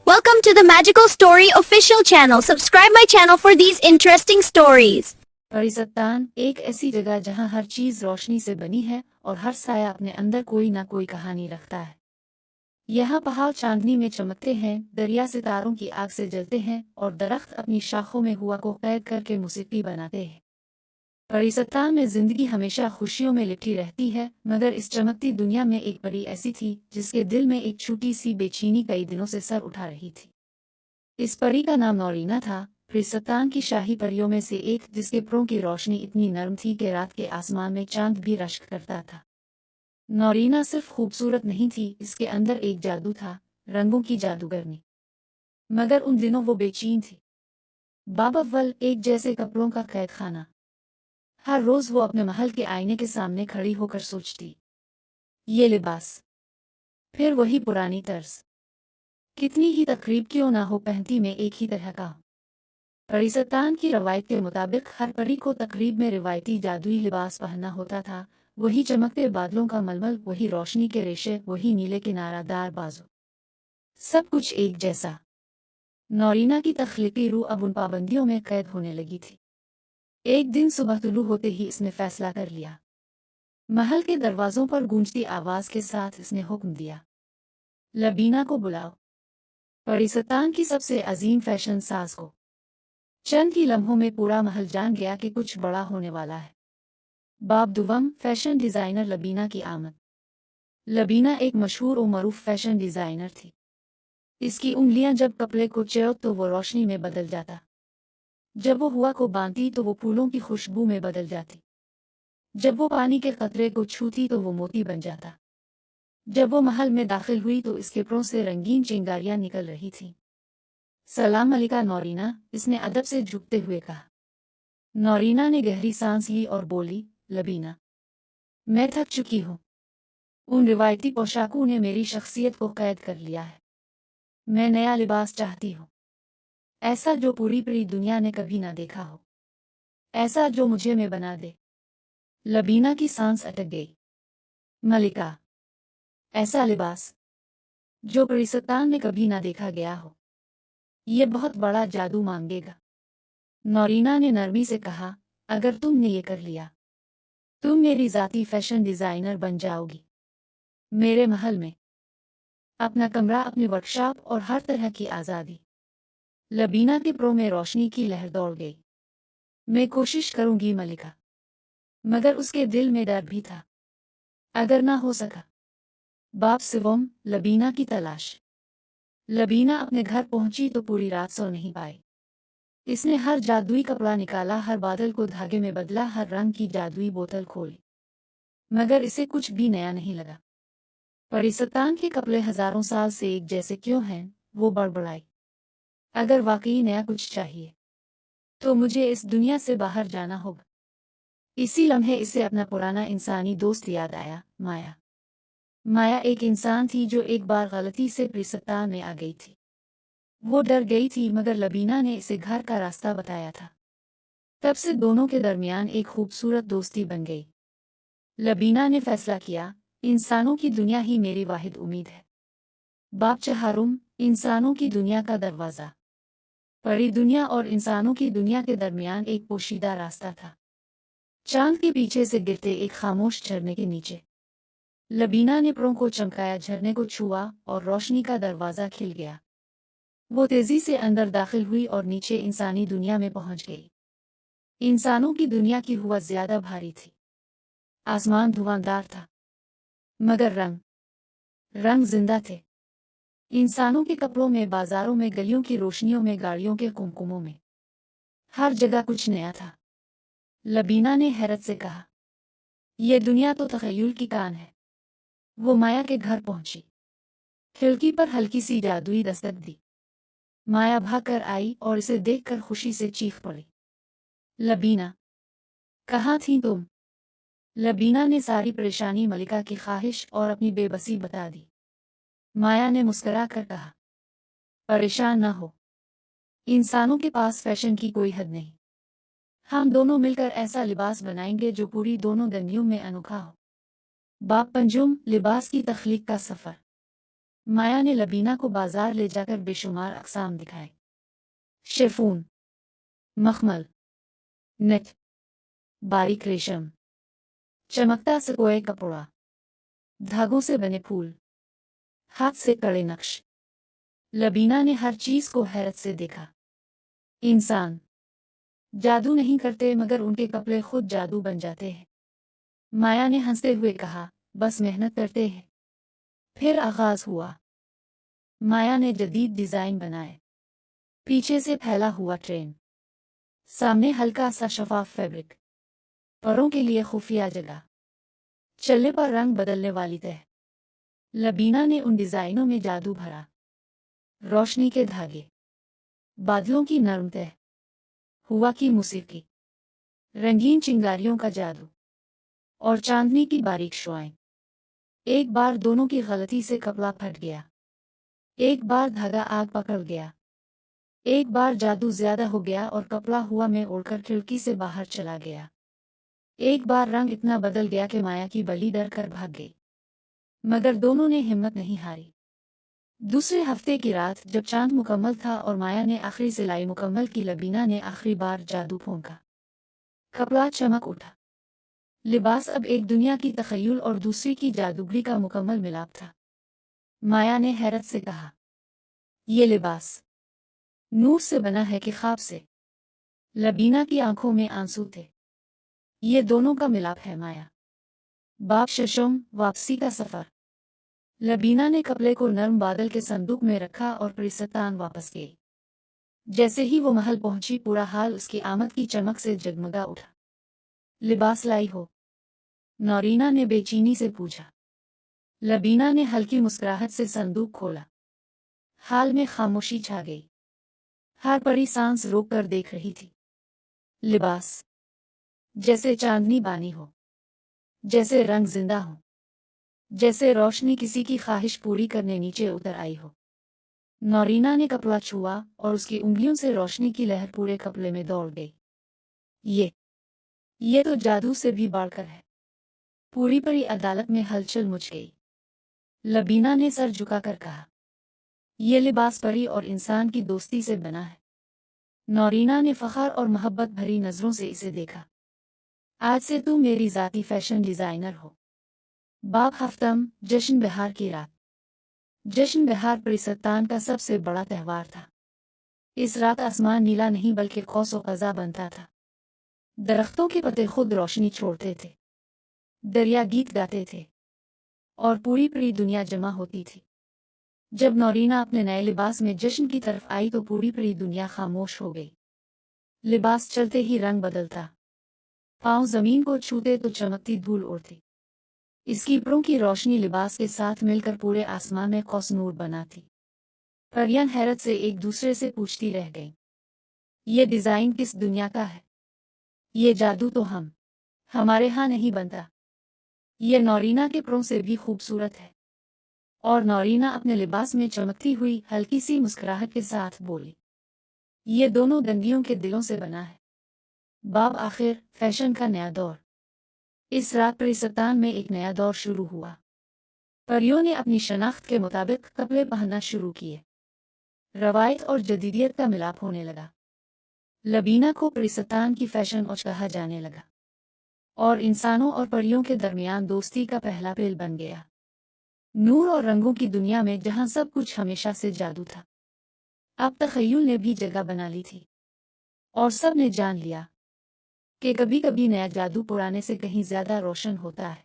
Welcome to the Magical Story official channel. Subscribe my channel for these interesting stories. परिसत्तान एक ऐसी जगह जहां हर चीज रोशनी से बनी है और हर साया अपने अंदर कोई ना कोई कहानी रखता है। यहाँ पहाड़ चांदनी में चमकते हैं, दरिया सितारों की आग से जलते हैं और दरख्त अपनी शाखों में हुआ को कैद करके मौसीकी बनाते हैं। परिसत्तान में जिंदगी हमेशा खुशियों में लिपटी रहती है, मगर इस चमकती दुनिया में एक परी ऐसी थी जिसके दिल में एक छोटी सी बेचैनी कई दिनों से सर उठा रही थी। इस परी का नाम नौरीना था, परिसत्तान की शाही परियों में से एक, जिसके परों की रोशनी इतनी नर्म थी कि रात के आसमान में चांद भी रश्क करता था। नौरीना सिर्फ खूबसूरत नहीं थी, इसके अंदर एक जादू था, रंगों की जादूगरनी। मगर उन दिनों वो बेचैन थी। बाब अव्वल एक जैसे कपड़ों का कैद खाना। हर रोज वो अपने महल के आईने के सामने खड़ी होकर सोचती, ये लिबास, फिर वही पुरानी तर्ज, कितनी ही तकरीब क्यों ना हो, पहनती में एक ही तरह का। परिसत्तान की रवायत के मुताबिक हर परी को तकरीब में रिवायती जादुई लिबास पहनना होता था। वही चमकते बादलों का मलमल, वही रोशनी के रेशे, वही नीले किनारादार बाजू, सब कुछ एक जैसा। नौरीना की तख्लीकी रूह अब उन पाबंदियों में कैद होने लगी थी। एक दिन सुबह तुलू होते ही इसने फैसला कर लिया। महल के दरवाजों पर गूंजती आवाज के साथ इसने हुक्म दिया, लबीना को बुलाओ, परिसत्तान की सबसे अजीम फैशन साज को। चंद ही लम्हों में पूरा महल जान गया कि कुछ बड़ा होने वाला है। बाब दुवम, फैशन डिजाइनर लबीना की आमद। लबीना एक मशहूर और मरूफ फैशन डिजाइनर थी। इसकी उंगलियां जब कपड़े को चयो तो वो रोशनी में बदल जाता, जब वो हुआ को बांधती तो वो फूलों की खुशबू में बदल जाती, जब वो पानी के कतरे को छूती तो वो मोती बन जाता। जब वो महल में दाखिल हुई तो इसके परों से रंगीन चिंगारियां निकल रही थीं। सलाम मलिका नौरीना, इसने अदब से झुकते हुए कहा। नौरीना ने गहरी सांस ली और बोली, लबीना, मैं थक चुकी हूँ। उन रिवायती पोशाकों ने मेरी शख्सियत को कैद कर लिया है। मैं नया लिबास चाहती हूँ, ऐसा जो पूरी दुनिया ने कभी ना देखा हो, ऐसा जो मुझे में बना दे। लबीना की सांस अटक गई। मलिका, ऐसा लिबास जो परिसत्तान में कभी ना देखा गया हो, ये बहुत बड़ा जादू मांगेगा। नौरीना ने नरमी से कहा, अगर तुमने ये कर लिया, तुम मेरी जाती फैशन डिजाइनर बन जाओगी। मेरे महल में अपना कमरा, अपनी वर्कशॉप और हर तरह की आज़ादी। लबीना के परों में रोशनी की लहर दौड़ गई। मैं कोशिश करूंगी मलिका। मगर उसके दिल में डर भी था, अगर ना हो सका। बाप सिवम, लबीना की तलाश। लबीना अपने घर पहुंची तो पूरी रात सो नहीं पाई। इसने हर जादुई कपड़ा निकाला, हर बादल को धागे में बदला, हर रंग की जादुई बोतल खोली, मगर इसे कुछ भी नया नहीं लगा। परिसत्तान के कपड़े हजारों साल से एक जैसे क्यों हैं? वो बड़बड़ाई। अगर वाकई नया कुछ चाहिए तो मुझे इस दुनिया से बाहर जाना होगा। इसी लम्हे इसे अपना पुराना इंसानी दोस्त याद आया, माया। माया एक इंसान थी जो एक बार गलती से परिसत्तान में आ गई थी। वो डर गई थी, मगर लबीना ने इसे घर का रास्ता बताया था। तब से दोनों के दरमियान एक खूबसूरत दोस्ती बन गई। लबीना ने फैसला किया, इंसानों की दुनिया ही मेरी वाहिद उम्मीद है। बाप चहारुम, इंसानों की दुनिया का दरवाज़ा। परी दुनिया और इंसानों की दुनिया के दरमियान एक पोशीदा रास्ता था, चांद के पीछे से गिरते एक खामोश झरने के नीचे। लबीना ने परों को चमकाया, झरने को छुआ और रोशनी का दरवाज़ा खिल गया। वो तेजी से अंदर दाखिल हुई और नीचे इंसानी दुनिया में पहुंच गई। इंसानों की दुनिया की हुआ ज्यादा भारी थी। आसमान धुआंधार था, मगर रंग जिंदा थे। इंसानों के कपड़ों में, बाजारों में, गलियों की रोशनियों में, गाड़ियों के कुमकुमों में, हर जगह कुछ नया था। लबीना ने हैरत से कहा, यह दुनिया तो तखय्युल की कान है। वो माया के घर पहुंची, खिड़की पर हल्की सी जादुई दस्तक दी। माया भागकर आई और इसे देखकर खुशी से चीख पड़ी, लबीना, कहाँ थी तुम? लबीना ने सारी परेशानी, मलिका की ख्वाहिश और अपनी बेबसी बता दी। माया ने मुस्कुरा कर कहा, परेशान न हो, इंसानों के पास फैशन की कोई हद नहीं। हम दोनों मिलकर ऐसा लिबास बनाएंगे जो पूरी दोनों दुनियाओं में अनोखा हो। बाप पंजुम, लिबास की तख्लीक का सफर। माया ने लबीना को बाजार ले जाकर बेशुमार अक़साम दिखाए। शिफॉन, मखमल, नेट, बारीक रेशम, चमकता सकोए कपड़ा, धागों से बने फूल, हाथ से कड़े नक्श। लबीना ने हर चीज को हैरत से देखा। इंसान जादू नहीं करते, मगर उनके कपड़े खुद जादू बन जाते हैं। माया ने हंसते हुए कहा, बस मेहनत करते हैं। फिर आगाज हुआ। माया ने जदीद डिजाइन बनाए। पीछे से फैला हुआ ट्रेन, सामने हल्का सा शफाफ फैब्रिक, परों के लिए खुफिया जगह, चलने पर रंग बदलने वाली तह। लबीना ने उन डिजाइनों में जादू भरा। रोशनी के धागे, बादलों की नरम तह, हुआ की मौसीकी, रंगीन चिंगारियों का जादू और चांदनी की बारीक शुआएं। एक बार दोनों की गलती से कपड़ा फट गया, एक बार धागा आग पकड़ गया, एक बार जादू ज्यादा हो गया और कपड़ा हुआ में उड़कर खिड़की से बाहर चला गया। एक बार रंग इतना बदल गया कि माया की बली डर कर भाग गई, मगर दोनों ने हिम्मत नहीं हारी। दूसरे हफ्ते की रात जब चांद मुकम्मल था और माया ने आखिरी सिलाई मुकम्मल की, लबीना ने आखिरी बार जादू फूंका। कपड़ा चमक उठा। लिबास अब एक दुनिया की तखय्युल और दूसरी की जादूगरी का मुकम्मल मिलाप था। माया ने हैरत से कहा, ये लिबास नूर से बना है कि ख्वाब से? लबीना की आंखों में आंसू थे। ये दोनों का मिलाप है माया। बाप शशम, वापसी का सफर। लबीना ने कपड़े को नर्म बादल के संदूक में रखा और प्रिसतान वापस गई। जैसे ही वो महल पहुंची, पूरा हाल उसकी आमद की चमक से जगमगा उठा। लिबास लाई हो? नौरीना ने बेचैनी से पूछा। लबीना ने हल्की मुस्कुराहट से संदूक खोला। हाल में खामोशी छा गई। हर परी सांस रोक कर देख रही थी। लिबास जैसे चांदनी बानी हो, जैसे रंग जिंदा हो, जैसे रोशनी किसी की ख्वाहिश पूरी करने नीचे उतर आई हो। नौरीना ने कपड़ा छुआ और उसकी उंगलियों से रोशनी की लहर पूरे कपड़े में दौड़ गई। ये तो जादू से भी बढ़कर है। पूरी परी अदालत में हलचल मच गई। लबीना ने सर झुकाकर कहा, ये लिबास परी और इंसान की दोस्ती से बना है। नौरीना ने फखर और मोहब्बत भरी नजरों से इसे देखा। आज से तू मेरी जाती फैशन डिजाइनर हो। बाब हफ्तम, जश्न बहार की रात। जश्न बहार परिसतान का सबसे बड़ा त्यौहार था। इस रात आसमान नीला नहीं बल्कि कौस व क़ज़ा बनता था। दरख्तों के पत्ते खुद रोशनी छोड़ते थे, दरिया गीत गाते थे और पूरी पूरी दुनिया जमा होती थी। जब नौरीना अपने नए लिबास में जश्न की तरफ आई तो पूरी पूरी दुनिया खामोश हो गई। लिबास चलते ही रंग बदलता, पाँव जमीन को छूते तो चमकती धूल उड़ती। इसकी परों की रोशनी लिबास के साथ मिलकर पूरे आसमान में कौस नूर बनाती। परियां हैरत से एक दूसरे से पूछती रह गईं, ये डिजाइन किस दुनिया का है? ये जादू तो हमारे यहाँ नहीं बनता। ये नौरीना के परों से भी खूबसूरत है। और नौरीना अपने लिबास में चमकती हुई हल्की सी मुस्कुराहट के साथ बोली, ये दोनों दंगियों के दिलों से बना है। बाब आखिर फैशन का नया दौर। इस रात परिसतान में एक नया दौर शुरू हुआ। परियों ने अपनी शनाख्त के मुताबिक कपड़े पहनना शुरू किए। रवायत और जदीदियत का मिलाप होने लगा। लबीना को परिसतान की फैशन औज कहा जाने लगा और इंसानों और परियों के दरमियान दोस्ती का पहला पेल बन गया। नूर और रंगों की दुनिया में जहां सब कुछ हमेशा से जादू था, अब तखय्युल ने भी जगह बना ली थी और सब ने जान लिया कि कभी कभी नया जादू पुराने से कहीं ज्यादा रोशन होता है।